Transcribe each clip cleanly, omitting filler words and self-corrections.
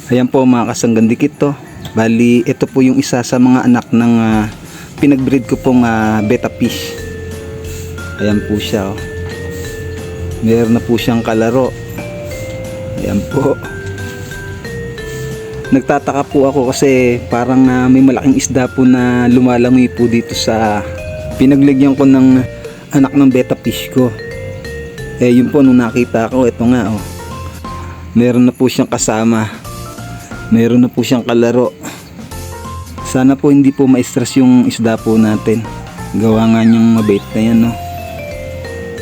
Ayan po mga kasanggan dikit to. Bali, ito po yung isa sa mga anak ng pinagbreed ko pong betta fish. Ayan po siya. Oh. Meron na po siyang kalaro. Ayan po. Nagtataka po ako kasi parang may malaking isda po na lumalangoy po dito sa pinaglagyan ko ng anak ng betta fish ko. Eh yun po nung nakita ko, ito nga oh. Meron na po siyang kasama. Meron na po siyang kalaro. Sana po hindi po ma-stress yung isda po natin. Gawa nga niyang mabait na yan no.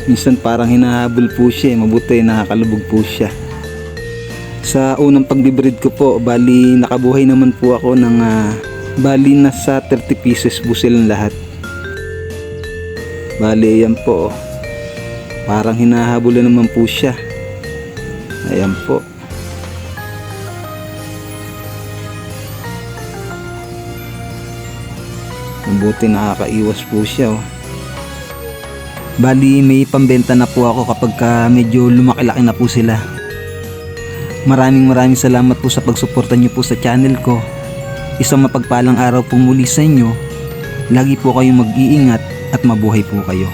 Minsan parang hinahabol po siya, mabuti nakakalubog po siya. Sa unang pagbibreed ko po, bali nakabuhay naman po ako ng bali nasa 30 pieces po silang lahat. Bali yan po. Parang hinahabol na naman po siya. Ayan po. Mabuti nakakaiwas po siya oh. Bali may pambenta na po ako kapag medyo lumaki-laki na po sila. Maraming salamat po sa pagsuporta niyo po sa channel ko. Isang mapagpalang araw po muli sa inyo. Lagi po kayong mag-iingat at mabuhay po kayo.